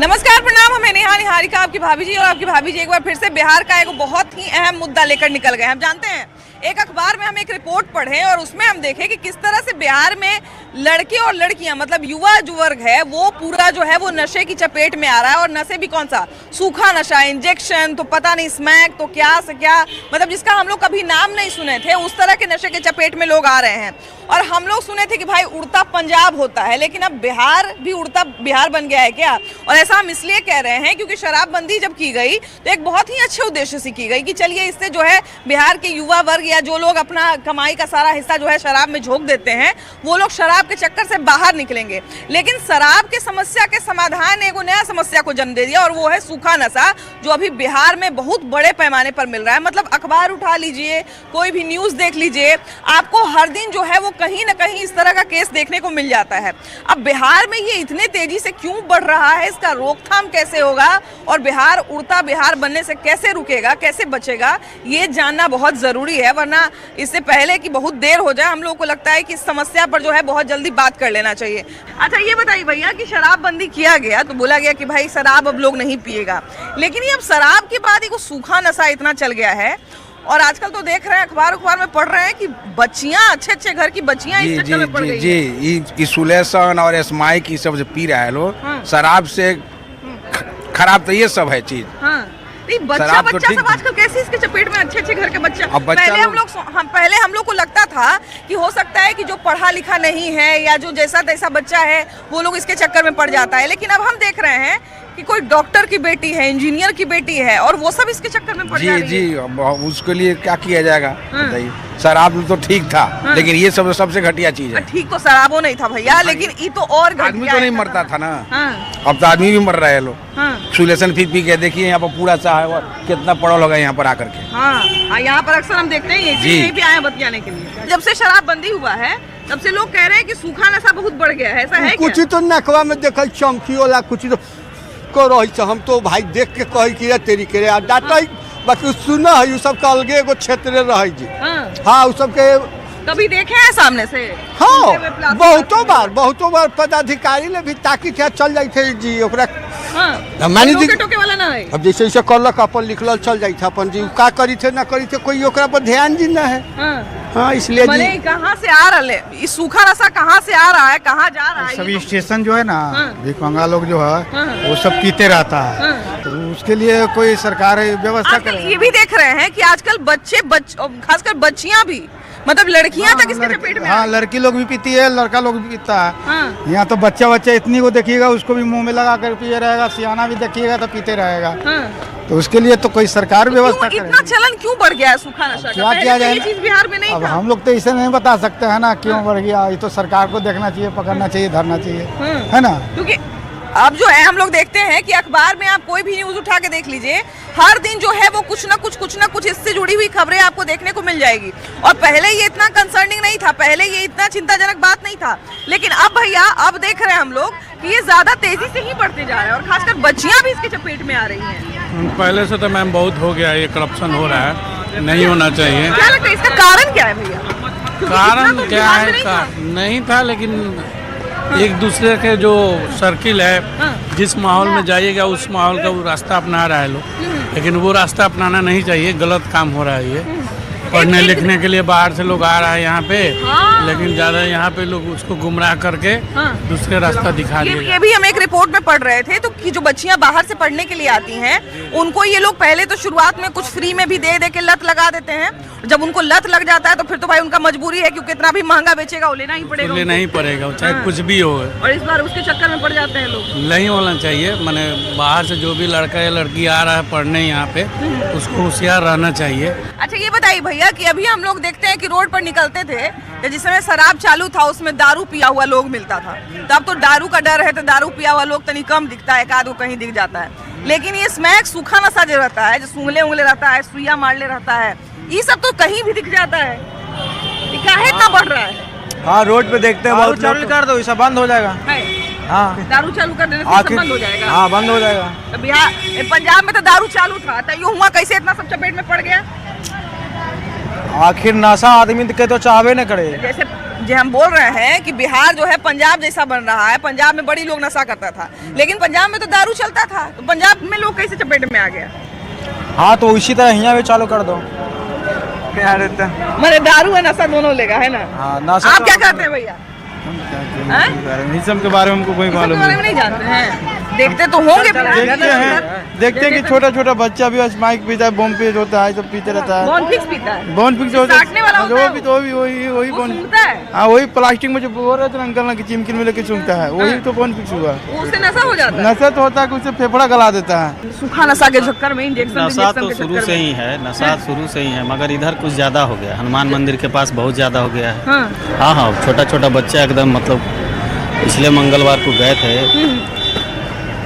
नमस्कार, प्रणाम। हमें नेहा निहारिका, आपकी भाभी जी और आपकी भाभी जी एक बार फिर से बिहार का एक बहुत ही अहम मुद्दा लेकर निकल गए। हम जानते हैं एक अखबार में हम एक रिपोर्ट पढ़े और उसमें हम देखें कि किस तरह से बिहार में लड़के और लड़कियां मतलब युवा जो वर्ग है वो पूरा जो है वो नशे की चपेट में आ रहा है। और नशे भी कौन सा, सूखा नशा, इंजेक्शन तो पता नहीं, स्मैक तो क्या से क्या, मतलब जिसका हम लोग कभी नाम नहीं सुने थे, उस तरह के नशे के चपेट में लोग आ रहे हैं। और हम लोग सुने थे कि भाई उड़ता पंजाब होता है, लेकिन अब बिहार भी उड़ता बिहार बन गया है क्या? और ऐसा हम इसलिए कह रहे हैं क्योंकि शराबबंदी जब की गई तो एक बहुत ही अच्छे उद्देश्य से की गई कि चलिए इससे जो है बिहार के युवा वर्ग या जो लोग अपना कमाई का सारा हिस्सा जो है शराब में झोंक देते हैं वो लोग शराब के चक्कर से बाहर निकलेंगे। लेकिन शराब के समस्या के समाधान एक नया समस्या को जन्म दे दिया और वो है सूखा नशा, जो अभी बिहार में बहुत बड़े पैमाने पर मिल रहा है। मतलब अखबार उठा लीजिए, कोई भी न्यूज़ देख लीजिए, आपको हर दिन जो है वो कहीं ना कहीं इस तरह का केस देखने को मिल जाता है। अब बिहार में ये इतने तेजी से क्यों बढ़ रहा है, इसका रोकथाम कैसे होगा और बिहार उड़ता बिहार बनने से कैसे रुकेगा, कैसे बचेगा, ये जानना बहुत ज़रूरी है। वरना इससे पहले कि बहुत देर हो जाए, हम लोगों को लगता है कि इस समस्या पर जो है बहुत जल्दी बात कर लेना चाहिए। अच्छा ये बताइए भैया कि शराबबंदी किया गया तो बोला गया कि भाई शराब अब लोग नहीं पिएगा, लेकिन ये अब शराब के बाद एक सूखा नशा इतना चल गया है और आजकल तो देख रहे हैं अखबार में पढ़ रहे हैं कि बच्चियां, अच्छे घर की बच्चियां इस चक्कर में पड़ गई हैं। जी, इंसुलेशन और स्माइक ये सब जो पी रहा है लोग, शराब से खराब तो ये सब है चीज। नहीं, बच्चा तो सब आजकल कैसे इसके चपेट में अच्छे घर के बच्चा। पहले हम लोग को लगता था कि हो सकता है कि जो पढ़ा लिखा नहीं है या जो जैसा तैसा बच्चा है वो लोग इसके चक्कर में पड़ जाता है, लेकिन अब हम देख रहे हैं कि कोई डॉक्टर की बेटी है, इंजीनियर की बेटी है और वो सब इसके चक्कर में पड़ जा रही है। जी, उसके लिए क्या किया जाएगा बताइए? शराब तो ठीक था, लेकिन ये सब सबसे घटिया चीज है। ठीक तो शराबो नहीं था भैया, लेकिन ये तो और आदमी तो नहीं मरता था ना। अब तो आदमी भी मर रहे हैं लोग सुलेशन पी के। देखिए यहाँ पर पूरा चाहे कितना पड़ल होगा यहाँ पर आकर के। यहाँ पर अक्सर हम देखते हैं यहीं पे आए बतियाने के लिए। जब से शराबबंदी हुआ है तब से लोग कह रहे हैं कि सूखा नशा बहुत बढ़ गया है, ऐसा है क्या? कुछ तो नकवा में देखा चमकी वाला कुछ तो को रही, हम तो भाई देख के कही कि तेरी के डाटा बाकी सुना है ये सब का अलगे एगो क्षेत्र रही जी। हाँ उस सब के कभी देखे हैं सामने से? हाँ बहुतों बार पदाधिकारी ने भी ताकि क्या चल जाए थे जी ओकरा। मानी जी टोके वाला ना है। अब जैसे ऐसे करलक अपन लिखल चल जाए था अपन जी का करी थे ना करी थे, कोई ओकरा पर ध्यान जी ना है। हाँ इसलिए जी कहाँ से आ रहा है इस सूखा नशा, कहाँ से आ रहा है, कहाँ जा रहा है? सभी स्टेशन जो है ना भिखमंगा लोग जो है वो सब पीते रहता है, तो उसके लिए कोई सरकार व्यवस्था करे। ये भी देख रहे हैं कि आजकल बच्चे खासकर बच्चियां भी, मतलब लड़कियां तक इसके चपेट में। हाँ लड़की लोग भी पीती है, लड़का लोग भी पीता है। यहाँ तो बच्चा इतनी को देखिएगा उसको भी मुंह में लगा कर पिए रहेगा, सियाना भी देखिएगा तो पीते रहेगा। तो उसके लिए तो कोई सरकार व्यवस्था करे। इतना चलन क्यों बढ़ गया है सूखा नशा? क्या किया जाए? बिहार में नहीं अब हम लोग तो इसे नहीं बता सकते है ना क्यों बढ़ गया। ये तो सरकार को देखना चाहिए, पकड़ना चाहिए, धरना चाहिए, है ना। क्योंकि अब जो है हम लोग देखते हैं कि अखबार में आप कोई भी न्यूज उठा के देख लीजिए, हर दिन जो है वो कुछ ना कुछ इससे जुड़ी हुई खबरें आपको देखने को मिल जाएगी। और पहले ये इतना कंसर्निंग नहीं था, पहले ये इतना चिंताजनक बात नहीं था, लेकिन अब भैया अब देख रहे हैं हम लोग कि ये ज्यादा तेजी से ही बढ़ते जा रहा है और खासकर बच्चियां भी इसके चपेट में आ रही हैं। पहले से तो मैम बहुत हो गया, ये करप्शन हो रहा है, नहीं होना चाहिए। क्या लगता है इसका कारण क्या है भैया? कारण क्या है? नहीं था, लेकिन एक दूसरे के जो सर्किल है, जिस माहौल में जाइएगा उस माहौल का वो रास्ता अपना रहा है लोग, लेकिन वो रास्ता अपनाना नहीं चाहिए। गलत काम हो रहा है ये। पढ़ने लिखने के लिए बाहर से लोग आ रहा है यहाँ पे, लेकिन ज्यादा यहाँ पे लोग उसको गुमराह करके दूसरे रास्ता दिखा दिए। ये भी हम एक रिपोर्ट में पढ़ रहे थे तो कि जो बच्चियां बाहर से पढ़ने के लिए आती हैं उनको ये लोग पहले तो शुरुआत में कुछ फ्री में भी दे के लत लगा देते हैं। जब उनको लत लग जाता है तो फिर तो भाई उनका मजबूरी है, क्योंकि इतना भी महंगा बेचेगा वो लेना ही पड़ेगा। लेना ही पड़ेगा चाहे कुछ भी हो। और इस बार उसके चक्कर में पड़ जाते हैं लोग। नहीं होना चाहिए, माने बाहर से जो भी लड़का या लड़की आ रहा है पढ़ने यहाँ पे, उसको होशियार रहना चाहिए। अच्छा ये बताइए भैया कि अभी हम लोग देखते हैं कि रोड पर निकलते थे तो जिस समय शराब चालू था उसमें दारू पिया हुआ लोग मिलता था, तब तो दारू का डर है तो दारू पिया हुआ लोग तनी कम दिखता है, एक आध कहीं दिख जाता है। लेकिन ये स्मैक सूखा नशा जो रहता है, जो सूंघले रहता है, सुइया मारले रहता है, ये सब तो कहीं भी दिख जाता है। काहे इतना बढ़ रहा है? हाँ रोड पे देखते हैं बहुत चालू कर दो, सब बंद हो जाएगा। हाँ दारू चालू कर देने से सब बंद हो जाएगा। हाँ बंद हो जाएगा। तो बिहार पंजाब में तो दारू चालू था, तो ये हुआ कैसे इतना सब चपेट में पड़ गया? आखिर नशा आदमी के तो चाहबे न करे। जैसे जो हम बोल रहे हैं कि बिहार जो है पंजाब जैसा बन रहा है, पंजाब में बड़ी लोग नशा करता था, लेकिन पंजाब में तो दारू चलता था, तो पंजाब में लोग कैसे चपेट में आ गया? हाँ तो इसी तरह यहाँ भी चालू कर दो। मैंने दारू है नशा दोनों लेगा है ना। हाँ, नशा आप क्या करते हैं भैया? निज़म के बारे में हमको कोई मालूम बारे में नहीं जानते हैं, देखते तो होंगे। देखते हैं कि छोटा छोटा बच्चा भी स्माइक पीता है, बॉम्ब पीस होता है, सब पीते रहता है। बॉन फिक्स पीता है, बॉन फिक्स होता काटने वाला होता है, वही वो बॉन। सूंघता है। हाँ वही प्लास्टिक में जो बोल रहे थे अंकल ना कि चिमकिन में लेके सूंघता है, वही तो बॉन फिक्स हुआ। उससे नशा हो जाता है। नशा तो होता है कि उससे फेफड़ा गला देता है। सूखा नशा के चक्कर में इंजेक्शन नशा तो शुरू से ही है, नशा शुरू से ही है, मगर इधर कुछ ज़्यादा हो गया। हनुमान मंदिर के पास बहुत ज़्यादा हो गया है। हाँ हाँ, छोटा छोटा बच्चा एकदम, मतलब पिछले मंगलवार को गए थे,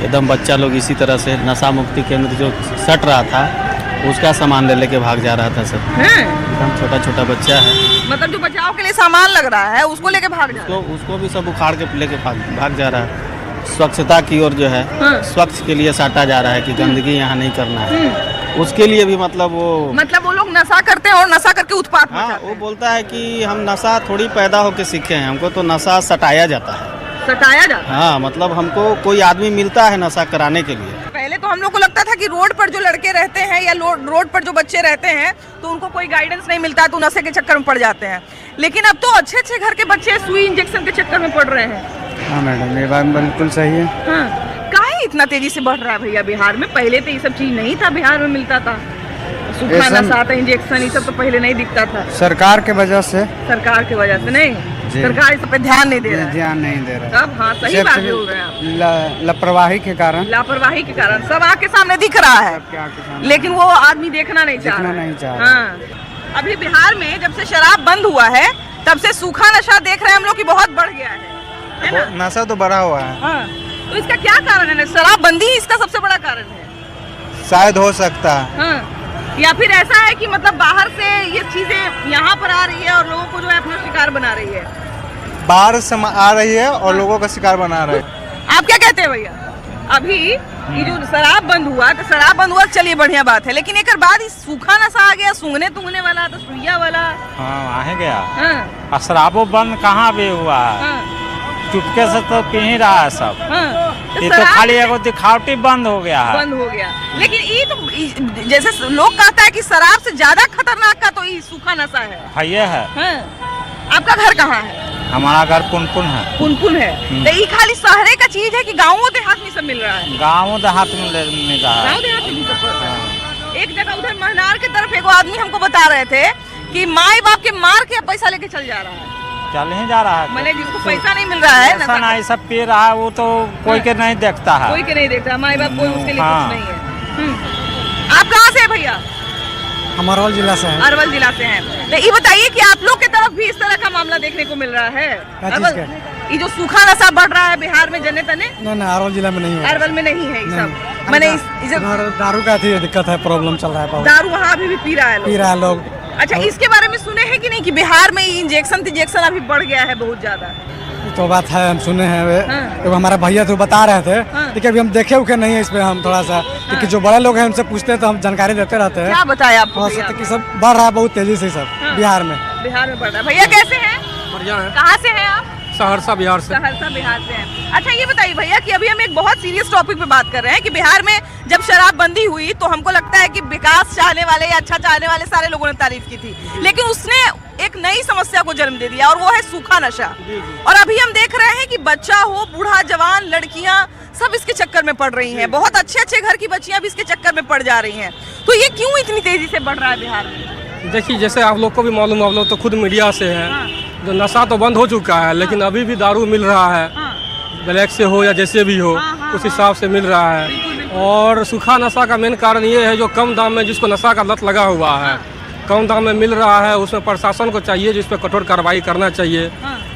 एकदम बच्चा लोग इसी तरह से नशा मुक्ति केंद्र जो सट रहा था उसका सामान ले लेके भाग जा रहा था सब। एकदम छोटा छोटा बच्चा है, मतलब जो बचाव के लिए सामान लग रहा है उसको लेके भाग जा रहा है। उसको भी सब उखाड़ के लेके भाग जा रहा है। स्वच्छता की ओर जो है, स्वच्छ के लिए साटा जा रहा है कि गंदगी यहाँ नहीं करना है। उसके लिए भी मतलब वो लोग नशा करते हैं और नशा करके उत्पात हाँ, वो बोलता है कि हम नशा थोड़ी पैदा होके सीखे हैं, हमको तो नशा सटाया जाता है। सटाया जाता है? हाँ, मतलब हमको कोई आदमी मिलता है नशा कराने के लिए। पहले तो हम लोग को लगता था कि रोड पर जो लड़के रहते हैं या रोड पर जो बच्चे रहते हैं तो उनको कोई गाइडेंस नहीं मिलता, तो नशे के चक्कर में पड़ जाते हैं। लेकिन अब तो अच्छे अच्छे घर के बच्चे सुई इंजेक्शन के चक्कर में पड़ रहे हैं। हाँ मैडम, ये बात बिल्कुल सही है। काहे इतना तेजी से बढ़ रहा है भैया बिहार में? पहले तो ये सब चीज नहीं था, बिहार में मिलता था सूखा नशा था, इंजेक्शन, ये सब तो पहले नहीं दिखता था। सरकार के वजह से, सरकार की वजह से नहीं, सरकार इस पे ध्यान नहीं दे रहा है। ध्यान नहीं दे रहा। अब हाँ सही बात बोल रहे हैं आप। लापरवाही के कारण, लापरवाही के कारण सब आँख के सामने दिख रहा है, लेकिन वो आदमी देखना नहीं चाह रहा। हाँ, अभी बिहार में जब से शराब बंद हुआ है तब से सूखा नशा देख रहे हैं हम लोग कि बहुत बढ़ गया है ना? नशा तो बढ़ा हुआ है। हाँ, तो इसका क्या कारण है? शराबबंदी ही इसका सबसे बड़ा कारण है शायद, हो सकता है। हाँ। या फिर ऐसा है कि मतलब बाहर से ये चीजें यहाँ पर आ रही है और लोगों को जो है अपना शिकार बना रही है, बाहर से आ रही है और लोगों का शिकार बना रहे हैं। आप क्या कहते हैं भैया? अभी ये जो शराब बंद हुआ, तो शराब बंद हुआ चलिए बढ़िया बात है, लेकिन एक बाद सूखा नशा आ गया, सूंघने तूंघने वाला, तो सुइया वाला। हाँ आ गया। हाँ। शराबो बंद कहाँ भी हुआ है? हाँ। चुपके से तो पी ही रहा है सब। हाँ। ये तो खाली एगो दिखावटी बंद हो गया है। बंद हो गया, लेकिन ये तो जैसे लोग कहता है कि शराब से ज्यादा खतरनाक का तो ये सूखा नशा है। ये है। हाँ। आपका घर कहाँ है? हमारा घर पुनपुन है। पुनपुन है। तो ये खाली शहरे का चीज है कि गाँवों देहात में सब मिल रहा है? गाँव देहात में मिल रहा है। गाँव देहात में भी सब पड़ता है। एक जगह उधर महनार की तरफ एक आदमी हमको बता रहे थे कि माई बाप के मार के पैसा लेके चल जा रहा है। चल ही जा रहा है। मैंने जिसको पैसा नहीं मिल रहा है ऐसा नहीं, सब पी रहा है, वो तो कोई के नहीं देखता है। कोई के नहीं देखता, माई बाप कोई उसके लिए कुछ नहीं है। आप कहाँ से हैं भैया? हम अरवल जिला से हैं। अरवल जिला से हैं। तो ये बताइए कि आप लोग की तरफ भी इस तरह का मामला देखने को मिल रहा है? ये जो सूखा नशा बढ़ रहा है बिहार में जने तने? नहीं, अरवल जिला में नहीं है। अरवल में नहीं है ये सब? मैंने दारू का दिक्कत है, प्रॉब्लम चल रहा है। दारू वहाँ अभी भी पी रहा है लोग। अच्छा, इसके बारे में सुने हैं कि नहीं कि बिहार में इंजेक्शन अभी बढ़ गया है बहुत ज्यादा? तो बात है, हम सुने हैं। तो हमारा भैया तो बता रहे थे, लेकिन अभी हम देखे उखे नहीं है इस पे। हम थोड़ा सा क्योंकि जो बड़े लोग हैं उनसे पूछते हैं तो हम जानकारी देते रहते हैं। क्या बताया आपको? कि सब बढ़ रहा है बहुत तेजी से सब बिहार में बढ़ रहा है। भैया कैसे हैं? बढ़िया है। कहाँ से हैं आप? सहरसा बिहार से। सहरसा बिहार से हैं। अच्छा ये बताइए भैया कि अभी हम एक बहुत सीरियस टॉपिक पे बात कर रहे हैं कि बिहार में जब शराबबंदी हुई तो हमको लगता है कि विकास चाहने वाले या अच्छा चाहने वाले सारे लोगों ने तारीफ की थी, लेकिन उसने एक नई समस्या को जन्म दे दिया और वो है सूखा नशा। और अभी हम देख रहे हैं कि बच्चा हो, बूढ़ा, जवान, लड़कियां सब इसके चक्कर में पड़ रही हैं। बहुत अच्छे अच्छे घर की बच्चियां भी इसके चक्कर में पड़ जा रही हैं। तो ये क्यों इतनी तेजी से बढ़ रहा है बिहार में? देखिए, जैसे आप लोग को भी मालूम, आप लोग तो खुद मीडिया से हैं, जो नशा तो बंद हो चुका है, लेकिन अभी भी दारू मिल रहा है, ब्लैक से हो या जैसे भी हो, उस हिसाब से मिल रहा है। और सूखा नशा का मेन कारण ये है जो कम दाम में जिसको नशा का लत लगा हुआ है, कम दाम में मिल रहा है, उसमें प्रशासन को चाहिए जिस पर कठोर कार्रवाई करना चाहिए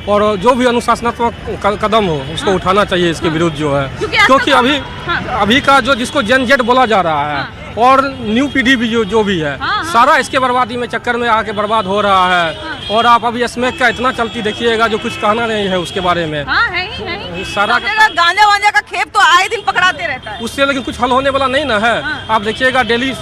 और जो भी अनुशासनात्मक कदम हो उसको उठाना चाहिए इसके विरुद्ध जो है। क्योंकि अभी का जो जिसको जेन जेड बोला जा रहा है और न्यू पीढ़ी भी जो भी है, सारा इसके बर्बादी में चक्कर में आके बर्बाद हो रहा है। और आप अभी स्मैक का इतना चलती देखिएगा जो कुछ कहना नहीं है उसके बारे में। सारा गांजा वांजा का खेप तो आए दिन पकड़ाते रहता है, उससे लेकिन कुछ हल होने वाला नहीं ना है। आप देखिएगा डेली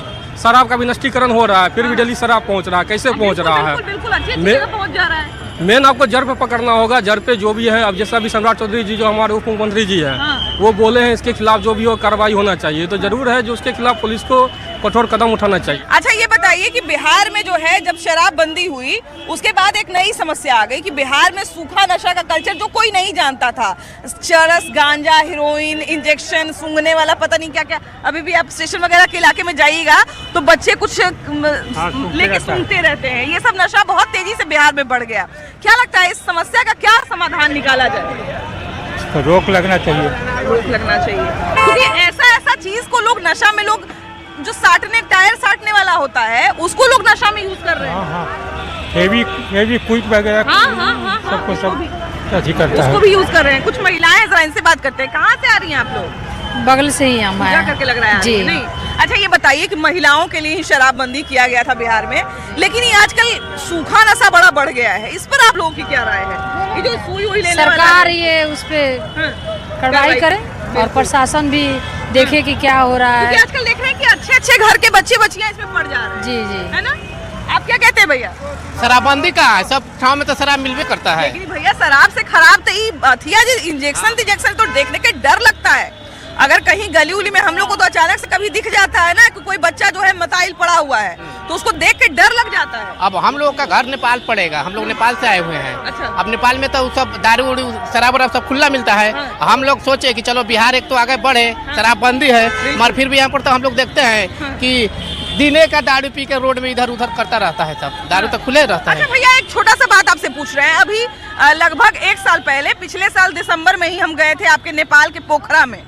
शराब का भी नष्टीकरण हो रहा है, फिर भी डेली शराब पहुंच रहा है, कैसे पहुंच रहा है? बिल्कुल अच्छी जगह पहुंच जा रहा है। मेन आपको जड़ पे पकड़ना होगा, जड़ पे जो भी है। अब जैसा भी सम्राट चौधरी जी जो हमारे उप मुख्यमंत्री जी हैं, वो बोले हैं इसके खिलाफ जो भी हो कार्रवाई होना चाहिए, तो जरूर है जो उसके खिलाफ पुलिस को कठोर कदम उठाना चाहिए। अच्छा ये बताइए कि बिहार में जो है जब शराबबंदी हुई उसके बाद एक नई समस्या आ गई कि बिहार में सूखा नशा का कल्चर जो कोई नहीं जानता था, चरस, गांजा, हीरोइन, इंजेक्शन, सूंघने वाला पता नहीं क्या क्या। अभी भी आप स्टेशन वगैरह के इलाके में जाइएगा तो बच्चे कुछ लेके सूंघते रहते हैं। ये सब नशा बहुत तेजी से बिहार में बढ़ गया। क्या लगता है इस समस्या का क्या समाधान निकाला जाए? रोक लगना चाहिए। रोक लगना चाहिए, क्योंकि ऐसा चीज को लोग नशा में लोग जो टायर साटने वाला होता है उसको लोग नशा में यूज कर रहे हैं। हेवी क्विक वगैरह सबको सब अच्छी करता है, उसको भी यूज कर रहे हैं। कुछ महिलाएं हैं, जरा इनसे बात करते हैं। कहाँ से आ रही हैं आप लोग? बगल से ही हम पूजा करके लग रहा है जी। नहीं। अच्छा ये बताइए कि महिलाओं के लिए ही शराबबंदी किया गया था बिहार में, लेकिन ये आजकल सूखा नशा बड़ा बढ़ गया है, इस पर आप लोगों की क्या राय है? ये जो सुई हुई लेने वाला सरकार है, ये उस पे कार्रवाई करे और प्रशासन भी देखे कि क्या हो रहा क्योंकि है। आजकल देख रहे हैं कि अच्छे अच्छे घर के बच्चे बच्चियां इसमें पड़ जा रहे हैं। जी जी है ना? आप क्या कहते हैं भैया? शराबबंदी का है, सब ठाव में तो शराब मिलवे करता है। लेकिन भैया शराब से खराब तो ये थिया जी इंजेक्शन तो देखने के डर लगता है। अगर कहीं गली उली में हम लोग को तो अचानक से कभी दिख जाता है ना कि कोई बच्चा जो है मताइल पड़ा हुआ है, तो उसको देख के डर लग जाता है। अब हम लोग का घर नेपाल पड़ेगा, हम लोग नेपाल से आए हुए हैं। अच्छा। अब नेपाल में तो सब दारू उरू शराब वराब सब खुला मिलता है। हम लोग सोचे कि चलो बिहार एक तो आगे बढ़े, शराबबंदी है, मगर फिर भी यहाँ पर तो हम लोग देखते हैं कि दिने का दारू पी के रोड में इधर उधर करता रहता है, सब दारू तो खुले रहता है। अच्छा भैया एक छोटा सा बात आपसे पूछ रहे हैं। अभी लगभग 1 साल पहले, पिछले साल दिसंबर में ही हम गए थे आपके नेपाल के पोखरा में।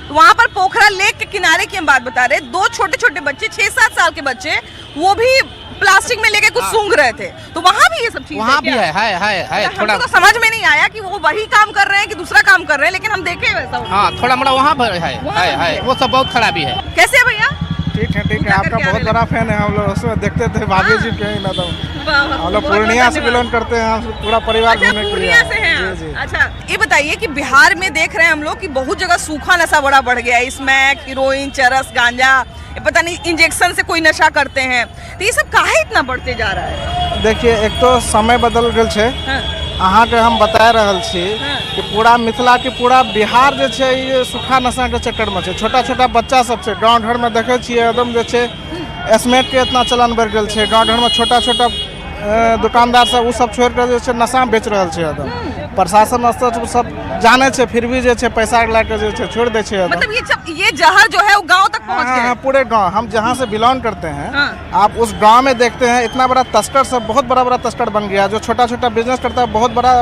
तो वहाँ पर पोखरा लेक के किनारे की हम बात बता रहे, 2 छोटे छोटे बच्चे 6-7 साल के बच्चे, वो भी प्लास्टिक में लेके कुछ सूंघ रहे थे। तो वहाँ भी ये सब चीजें वहाँ भी है थोड़ा तो समझ में नहीं आया कि वो वही काम कर रहे हैं कि दूसरा काम कर रहे हैं, लेकिन हम देखे वैसा। हाँ थोड़ा मोड़ा वहाँ पर है, वो सब बहुत खराबी है। कैसे है भैया? ठीक है, आपका बहुत बड़ा फैन है हम लोग, उसमें देखते थे भाभी जी के ना, तो हम लोग पूर्णिया से बिलोंग करते हैं, हम पूरा परिवार घूमने के लिए। पूर्णिया से हैं। अच्छा ये बताइए कि बिहार में देख रहे हैं हम लोग कि बहुत जगह सूखा नशा बड़ा बढ़ गया है, स्मैक, हीरोइन, चरस, गांजा, पता नहीं इंजेक्शन से कोई नशा करते हैं, तो ये सब काहे इतना बढ़ते जा रहा है? देखिए एक तो समय बदल गल छे, अहाँ के हम बता रहल छी कि पूरा मिथिला के पूरा बिहार जे छे ये सूखा नशा के चक्कर में छे। छोटा छोटा बच्चा सब से गाँव घर में देखे छियै एकदम जे छे स्मैक के इतना चलन बढ़ गल छे। गाँव घर में छोटा छोटा दुकानदार सब उ सब छोड़ के जे छे नशा बेच रहल छे एकदम। प्रशासन स्तर सब जाने छे, फिर भी जे छे पैसा लाके जे छे छोड़ दे छे। मतलब ये जहर जो है वो गांव तक पहुंच गया। हाँ, पूरे गांव, हम जहाँ से बिलोंग करते हैं, आप उस गांव में देखते हैं इतना बड़ा तस्कर सब, बहुत बड़ा तस्कर बन गया। जो छोटा छोटा बिजनेस करता है बहुत बड़ा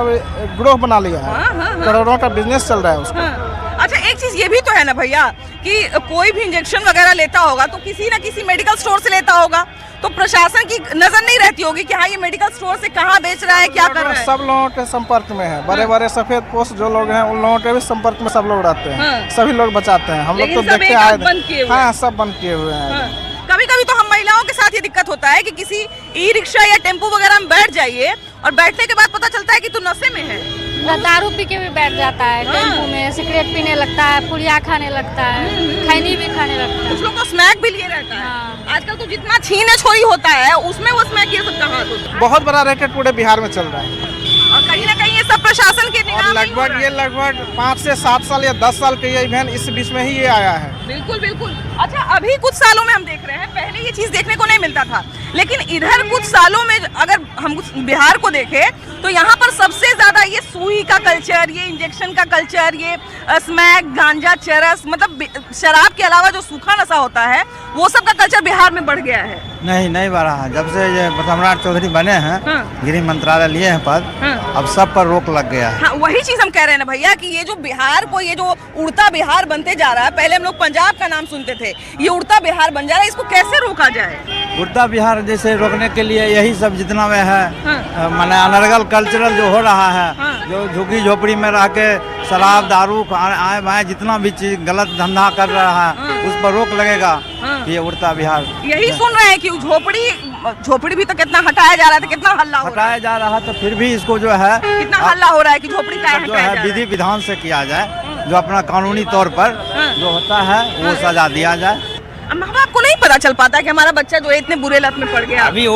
ग्रोह बना लिया है, करोड़ों का बिजनेस चल रहा है उसका। अच्छा एक चीज ये भी तो है ना भैया कि कोई भी इंजेक्शन वगैरह लेता होगा तो किसी ना किसी मेडिकल स्टोर से लेता होगा, तो प्रशासन की नजर नहीं रहती होगी कि हाँ ये मेडिकल स्टोर से कहाँ बेच रहा है, क्या कर रहा है। सब लोगों के संपर्क में है, बड़े बड़े सफेद पोस्ट जो लोग हैं उन लोगों के भी संपर्क में सब लोग रहते हैं। सभी लोग बचाते हैं, हम लोग तो देखते आए। हाँ सब बंद किए हुए हैं। कभी कभी तो हम महिलाओं के साथ ये दिक्कत होता है कि किसी ई रिक्शा या टेम्पो वगैरह में बैठ जाइए और बैठने के बाद पता चलता है कि तू नशे में है। दारू पी के भी बैठ जाता है टेम्पो में, सिगरेट पीने लगता है, पुड़िया खाने लगता है, खैनी भी खाने लगता है। कुछ लोग तो स्मैक भी लिए रहता है। आजकल तो जितना छीने छोई होता है उसमें वो स्मैक ये सब कहाँ होता है। बहुत बड़ा रैकेट पूरे बिहार में चल रहा है और कहीं ना कहीं ये सब प्रशासन के निगाह में लगभग 5 से 7 साल या 10 साल के ये इवेंट इस बीच में ही ये आया है। बिल्कुल बिल्कुल। अच्छा अभी कुछ सालों में हम देख रहे हैं, पहले ये चीज देखने को नहीं मिलता था, लेकिन इधर कुछ सालों में अगर हम बिहार को देखें तो यहाँ पर सबसे ज्यादा ये सुई का कल्चर, ये इंजेक्शन का कल्चर, ये स्मैक, गांजा, चरस, मतलब शराब के अलावा जो सूखा नशा होता है वो सब का कल्चर बिहार में बढ़ गया है। नहीं बढ़ा है। जब से ये सम्राट चौधरी बने हैं, गृह मंत्रालय लिए हैं पद, अब सब पर रोक लग गया है। हाँ, वही चीज हम कह रहे हैं ना भैया कि ये जो बिहार को, ये जो उड़ता बिहार बनते जा रहा है, पहले हम लोग पंजाब का नाम सुनते थे, ये उड़ता बिहार बन जा रहा है, इसको कैसे रोका जाए? उड़ता बिहार जैसे रोकने के लिए यही सब जितना में है, माने अनर्गल कल्चरल जो हो रहा है, जो झुग्गी झोपड़ी में रह के शराब दारू आए बाएं जितना भी चीज गलत धंधा कर रहा है उस पर रोक लगेगा। ये उड़ता बिहार यही सुन रहे हैं कि झोपड़ी भी तो कितना हटाया जा रहा था, कितना हल्ला हटाया जा रहा है, तो फिर भी इसको जो है कितना हल्ला हो रहा है कि झोपड़ी का जो है विधि विधान से किया जाए, जो अपना कानूनी तौर पर जो होता है वो सजा दिया जाए। माँ बाप को नहीं पता चल पाता कि हमारा बच्चा जो है इतने बुरे लत में पड़ गया। अभी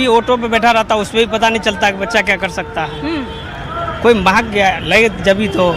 ऑटो पे बैठा रहता, उसमें भी पता नहीं चलता कि बच्चा क्या कर सकता है। कोई भाग गया लगे जब तो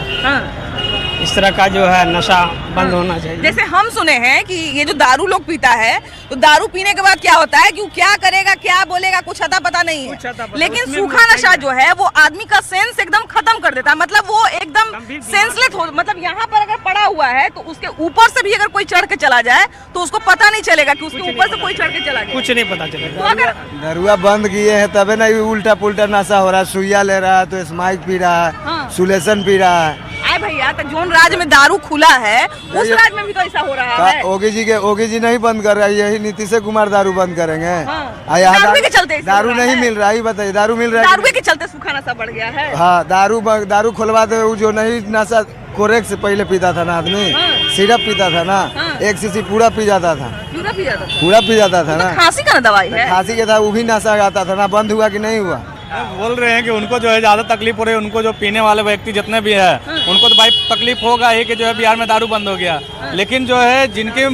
इस तरह का जो है नशा बंद होना चाहिए। जैसे हम सुने हैं कि ये जो दारू लोग पीता है, तो दारू पीने के बाद क्या होता है कि वो क्या करेगा, क्या बोलेगा, कुछ अता पता नहीं है। लेकिन सूखा नशा जो है वो आदमी का सेंस एकदम खत्म कर देता है। मतलब वो एकदम सेंसलेस हो, मतलब यहाँ पर अगर पड़ा हुआ है तो उसके ऊपर से भी अगर कोई चढ़ के चला जाए तो उसको पता नहीं चलेगा कि उसके ऊपर से कोई चढ़ के चला गया, कुछ नहीं पता चलेगा। तो अगर दरुआ बंद किए हैं तबे ना उल्टा पुल्टा नशा हो रहा है। सुइया ले रहा है तो स्माइक पी रहा है, सुलेशन पी रहा है। आए भैया, तो जोन राज्य में दारू खुला है उस राज्य में भी तो ऐसा हो रहा है। ओगी जी नहीं बंद कर रहा है, यही नीतीश कुमार दारू बंद करेंगे। दारू के चलते दारू नहीं मिल रहा है, बताइए दारू मिल रहा है, दारू के चलते सूखा नशा बढ़ गया है। हाँ, दारू खुलवा दे, जो नहीं नशा कोरेक से पहले पीता था ना आदमी, सिरप पीता था ना, 1 सीसी पूरा पी जाता था, पूरा पी जाता था ना। खांसी का दवाई है, खांसी के था वो भी नशा आता था ना। बंद हुआ कि नहीं हुआ? बोल रहे हैं कि उनको जो है ज़्यादा तकलीफ हो रही है, उनको जो पीने वाले व्यक्ति जितने भी है उनको तो भाई तकलीफ होगा ही कि जो है बिहार में दारू बंद हो गया। लेकिन जो है जिनके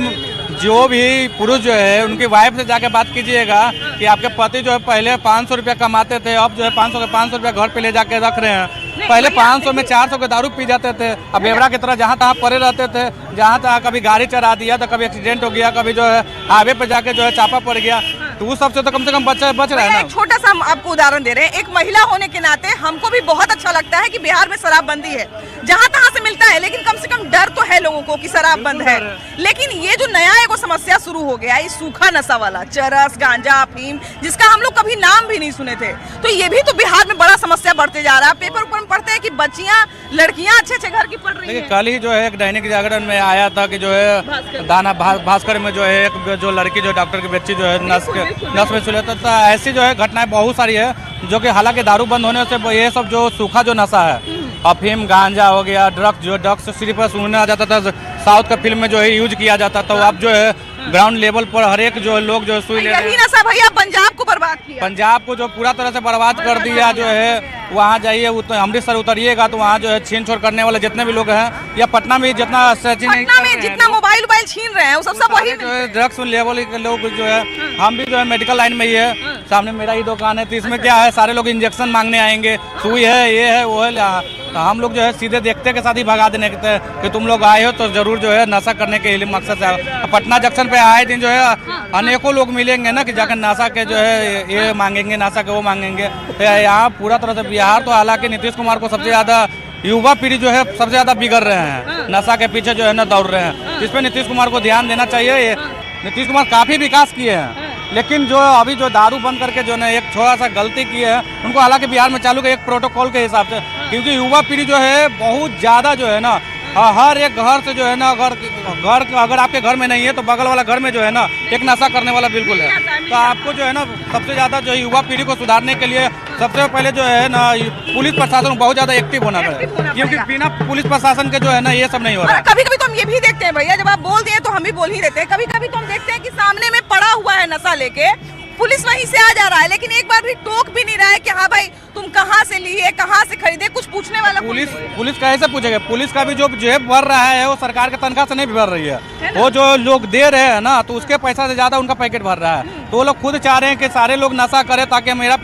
जो भी पुरुष जो है उनकी वाइफ से जाके बात कीजिएगा कि आपके पति जो है पहले 500 रुपया कमाते थे, अब जो है 500 रुपया घर पे ले जाके रख रहे हैं। पहले 500 में 400 के दारू पी जाते थे। अब बेवड़ा की तरह जहाँ तहाँ पड़े रहते थे, जहाँ तहाँ कभी गाड़ी चढ़ा दिया तो कभी एक्सीडेंट हो गया, कभी जो है हाईवे पे जाके जो है चापा पड़ गया। तो उस सबसे तो कम से कम बच रहा है ना। एक छोटा सा हम आपको उदाहरण दे रहे हैं। एक महिला होने के नाते हमको भी बहुत अच्छा लगता है कि बिहार में शराबबंदी है, जहाँ तहाँ से मिलता है, लेकिन कम से कम डर तो है लोगों को कि शराब बंद है। लेकिन ये जो नया एगो समस्या शुरू हो गया है, सूखा नशा वाला, चरस, गांजा, अफीम, जिसका हम लोग कभी नाम भी नहीं सुने थे, तो ये भी तो बिहार में बड़ा समस्या बढ़ते जा रहा है। पेपर ऊपर में पढ़ते हैं कि बच्चियां, लड़कियां अच्छे घर की पढ़ रही हैं। कल ही जो है एक दैनिक जागरण में आया था कि जो है दाना भास्कर में जो है एक जो लड़की जो डॉक्टर की बच्ची जो है नस में सुले, तो ऐसी जो है घटनाएं बहुत सारी है जो कि हालांकि दारू बंद होने से ये सब जो सूखा जो नशा है, अफीम, गांजा हो गया, ड्रग्स सिर्फ सुनने आ जाता था, साउथ का फिल्म में जो है यूज किया जाता था। तो अब जो है ग्राउंड लेवल पर हर एक जो लोग जो सुई ले रहे हैं। नशा भैया पंजाब को बर्बाद किया, पंजाब को जो पूरा तरह से बर्बाद कर दिया। जो है वहाँ जाइए, अमृतसर उतरिएगा तो वहाँ जो है छीन छोड़ करने वाले जितने भी लोग हैं, या पटना में जितना मोबाइल छीन रहे हैं वो सब वही जो है ड्रग्स लेवल के लोग जो है। हम भी जो है मेडिकल लाइन में ही है, सामने मेरा ही दुकान है, तो इसमें क्या है सारे लोग इंजेक्शन मांगने आएंगे, सुई है, ये है, वो है। तो हम लोग जो है सीधे देखते के साथ ही भगा देने के कि तुम लोग आए हो तो जरूर जो है नशा करने के लिए मकसद से। पटना जंक्शन पे आए दिन जो है अनेकों लोग मिलेंगे ना कि जाकर नशा के जो है ये मांगेंगे, नशा के वो मांगेंगे। तो यहाँ पूरा तरह से बिहार तो हालांकि नीतीश कुमार को सबसे ज्यादा युवा पीढ़ी जो है सबसे ज्यादा बिगड़ रहे हैं, नशा के पीछे जो है ना दौड़ रहे हैं, जिसपे नीतीश कुमार को ध्यान देना चाहिए। नीतीश कुमार काफी विकास किए हैं, लेकिन जो अभी जो दारू बंद करके जो है एक थोड़ा सा गलती की है उनको, हालांकि बिहार में चालू के एक प्रोटोकॉल के हिसाब से, क्योंकि युवा पीढ़ी जो है बहुत ज्यादा जो है ना हर एक घर से जो है ना घर अगर आपके घर में नहीं है तो बगल वाला घर में जो है ना एक नशा करने वाला बिल्कुल है। तो आपको जो है ना सबसे ज्यादा जो युवा पीढ़ी को सुधारने के लिए सबसे पहले जो है ना पुलिस प्रशासन बहुत ज्यादा एक्टिव होना पड़ेगा, क्योंकि बिना पुलिस प्रशासन के जो है ना ये सब नहीं हो रहा है। कभी कभी तो हम ये भी देखते हैं भैया, जब आप बोल दिए तो हम भी बोल ही देते हैं। कभी कभी तो हम देखते हैं कि सामने में पड़ा हुआ है नशा लेके, पुलिस वहीं से आ जा रहा है, लेकिन एक बार भी टोक भी नहीं रहा है कि हाँ भाई तुम कहाँ से लिए, कहाँ से खरीदे, कुछ पूछने वाला पुलिस कैसे पूछेगा? पुलिस का भी जो जेब भर रहा है वो सरकार के तनख्वाह से नहीं भर रही है। वो जो लोग दे रहे हैं ना तो उसके पैसा से ज्यादा उनका पैकेट भर रहा है। तो वो लोग खुद चाह रहे हैं कि सारे लोग नशा करें ताकि मेरा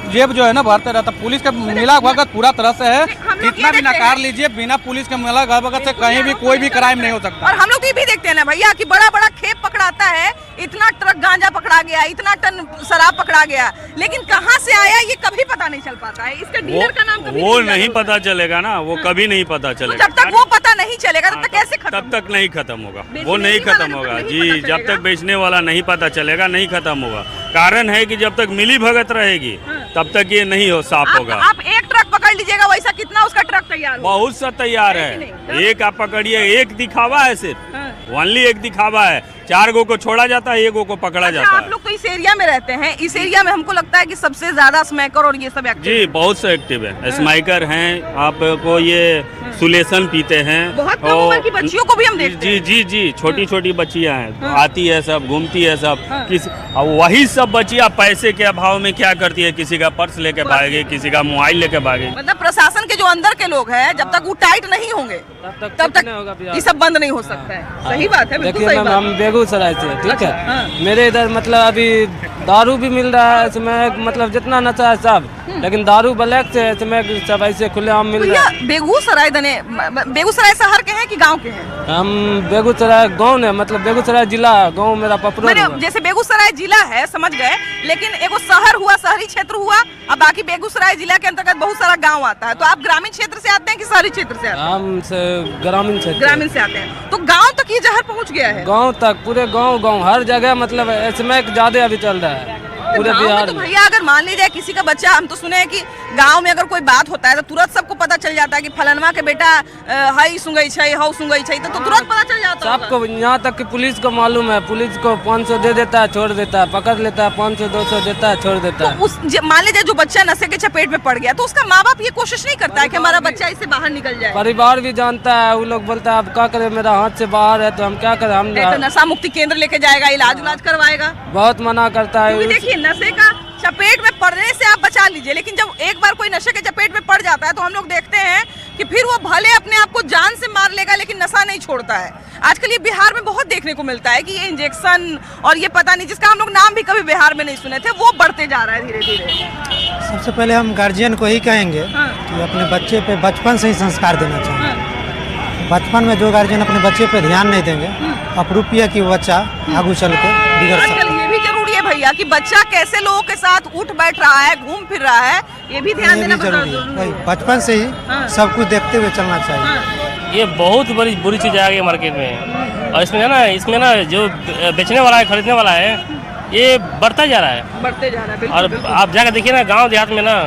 जेब जो है ना भरते रहता। पुलिस का मिला भगत पूरा तरह से है, कितना भी नकार लीजिए, बिना पुलिस के मिला भगत से कहीं भी कोई भी क्राइम नहीं हो सकता। और हम लोग भी देखते हैं ना भैया कि बड़ा बड़ा खेप पकड़ाता है, इतना ट्रक गांजा पकड़ा गया, इतना टन शराब पकड़ा गया, लेकिन कहाँ से आया ये कभी पता नहीं चल पाता है। इसका डीलर का नाम वो नहीं पता चलेगा ना, वो कभी नहीं पता चलेगा। जब तक वो पता नहीं चलेगा तब तक कैसे खत्म? तब तक नहीं खत्म होगा, वो नहीं खत्म होगा जी। जब तक बेचने वाला नहीं पता चलेगा नहीं खत्म होगा। कारण है कि जब तक मिली भगत रहेगी तब तक ये नहीं हो साफ होगा। आप एक ट्रक पकड़ लीजिएगा, वैसा कितना उसका ट्रक तैयार हो? बहुत सा तैयार है। एक आप पकड़िए, एक दिखावा है, सिर्फ ओनली एक दिखावा है। 4 गो को छोड़ा जाता है, 1 गो को पकड़ा जाता है। आप लोग तो इस एरिया में रहते हैं, इस एरिया में हमको लगता है कि सबसे ज्यादा स्मैकर और ये सब एक्टिव जी, बहुत से एक्टिव है। स्मैकर हैं, आपको ये सुलेशन पीते हैं, बहुत कम उम्र की बच्चियों को भी हम देखते हैं। जी, छोटी छोटी बच्चियां हैं, आती है सब, घूमती है सब। वही सब बच्चियां पैसे के अभाव में क्या करती है, किसी का पर्स लेके भागेगी, किसी का मोबाइल लेके भागेगी। मतलब प्रशासन के जो अंदर के लोग हैं, जब तक वो टाइट नहीं होंगे तब तक ये सब बंद नहीं हो सकता है। सही बात है, बिल्कुल सही बात। हम बेगूसराय से, ठीक है। मेरे इधर मतलब अभी दारू भी मिल रहा है इसमें, मतलब जितना नशा है सब, लेकिन दारू ब्लैक से इसमें सब ऐसे खुलेआम मिल रहा है। बेगूसराय बेगूसराय शहर के हैं कि गांव के हैं? हम बेगूसराय गांव ने, मतलब बेगूसराय जिला, गांव मेरा पपरोर हुआ। जैसे बेगूसराय जिला है समझ गए, लेकिन एगो शहर हुआ, शहरी क्षेत्र हुआ, अब बाकी बेगूसराय जिला के अंतर्गत बहुत सारा गांव आता है। तो आप ग्रामीण क्षेत्र से आते हैं कि शहरी क्षेत्र से आते हैं? हम ग्रामीण क्षेत्र, ग्रामीण से आते हैं। तो गांव तक ये जहर पहुंच गया है? गांव तक, पूरे गांव हर जगह, मतलब इसमें ज्यादा अभी चल रहा है पूरे बिहार तो भैया अगर मान लीजिए किसी का बच्चा, हम तो सुने हैं कि गांव में अगर कोई बात होता है तो तुरंत सबको पता चल जाता है कि फलनवा के बेटा हई सुंगई छै, हौ सुंगई छै, तो तुरंत पता चल जाता है सबको। यहाँ तक कि पुलिस को मालूम है, पुलिस को 500 दे देता है, छोड़ देता है, पकड़ लेता है, 500-200 देता है, छोड़ देता है। तो मान लीजिए जो बच्चा नशे के चपेट में पड़ गया, तो उसका माँ बाप ये कोशिश नहीं करता है कि हमारा बच्चा इससे बाहर निकल जाए? परिवार भी जानता है, वो लोग बोलता है अब क्या करें, मेरा हाथ से बाहर है तो हम क्या करें। हम तो नशा मुक्ति केंद्र लेके जाएगा, इलाज करवाएगा, बहुत मना करता है। देखिए नशे का चपेट में पड़ने से आप बचा लीजिए, लेकिन जब एक बार कोई नशे के चपेट में पड़ जाता है तो हम लोग देखते हैं कि फिर वो भले अपने आप को जान से मार लेगा लेकिन नशा नहीं छोड़ता है। आजकल ये बिहार में बहुत देखने को मिलता है कि ये इंजेक्शन और ये पता नहीं, जिसका हम लोग नाम भी कभी बिहार में नहीं सुने थे, वो बढ़ते जा रहा है धीरे धीरे। सबसे पहले हम गार्जियन को ही कहेंगे कि अपने बच्चे पे बचपन से ही संस्कार देना चाहिए। बचपन में जो गार्जियन अपने बच्चे पे ध्यान नहीं देंगे, अपरूपी है कि वो बच्चा आगू चल के बिगड़ सकता है। ये भी जरूरी है भैया कि बच्चा कैसे लोगों के साथ उठ बैठ रहा है, घूम फिर रहा है, ये भी ध्यान देना जरूरी है। बचपन से ही सब कुछ देखते हुए चलना चाहिए। ये बहुत बड़ी बुरी चीज़ आ गई मार्केट में, और इसमें ना जो बेचने वाला है, खरीदने वाला है, ये बढ़ता जा रहा है। और आप जाकर देखिए ना गांव देहात में ना,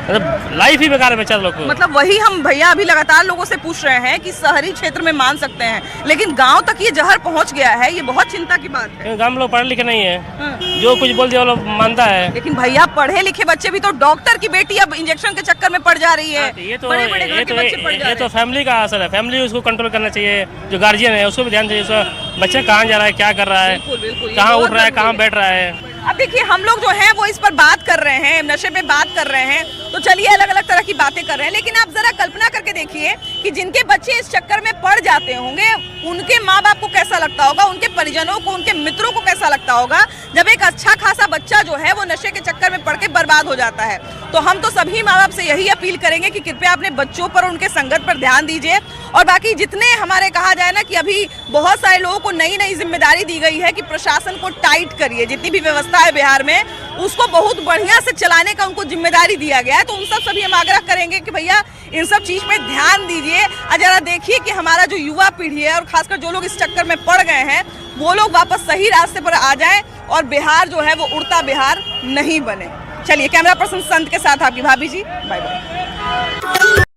मतलब लाइफ ही बेकार है बेचारे लोग को। मतलब वही हम भैया अभी लगातार लोगों से पूछ रहे हैं कि शहरी क्षेत्र में मान सकते हैं, लेकिन गांव तक ये जहर पहुंच गया है, ये बहुत चिंता की बात है। गांव में लोग पढ़े लिखे नहीं है, जो कुछ बोल दिया वो लोग मानता है। लेकिन भैया पढ़े लिखे बच्चे भी तो, डॉक्टर की बेटी अब इंजेक्शन के चक्कर में पड़ जा रही है। ये तो फैमिली का असर है, फैमिली उसको कंट्रोल करना चाहिए, जो गार्जियन है उसको भी ध्यान चाहिए, बच्चा कहाँ जा रहा है, क्या कर रहा है, कहाँ उठ रहा है, कहाँ बैठ रहा है। अब देखिए हम लोग जो हैं वो इस पर बात कर रहे हैं, नशे पे बात कर रहे हैं, तो चलिए अलग अलग तरह की बातें कर रहे हैं, लेकिन आप जरा कल्पना करके देखिए कि जिनके बच्चे इस चक्कर में पड़ जाते होंगे उनके माँ बाप को कैसा लगता होगा, उनके परिजनों को, उनके मित्रों को कैसा लगता होगा जब एक अच्छा खासा बच्चा जो है वो नशे के चक्कर में पड़ के बर्बाद हो जाता है। तो हम तो सभी माँ बाप से यही अपील करेंगे कि कृपया अपने बच्चों पर, उनके संगत पर ध्यान दीजिए। और बाकी जितने हमारे कहा जाए ना कि अभी बहुत सारे लोगों को नई नई जिम्मेदारी दी गई है कि प्रशासन को टाइट करिए, जितनी भी व्यवस्था है बिहार में उसको बहुत बढ़िया से चलाने का उनको जिम्मेदारी दिया गया है। तो उन सब सभी हम आग्रह करेंगे कि भैया इन सब चीज पे ध्यान दीजिए। जरा देखिए कि हमारा जो युवा पीढ़ी है और खासकर जो लोग इस चक्कर में पड़ गए हैं वो लोग वापस सही रास्ते पर आ जाएं और बिहार जो है वो उड़ता बिहार नहीं बने। चलिए कैमरा पर्सन संत के साथ आपकी भाभी जी, बाय बाय।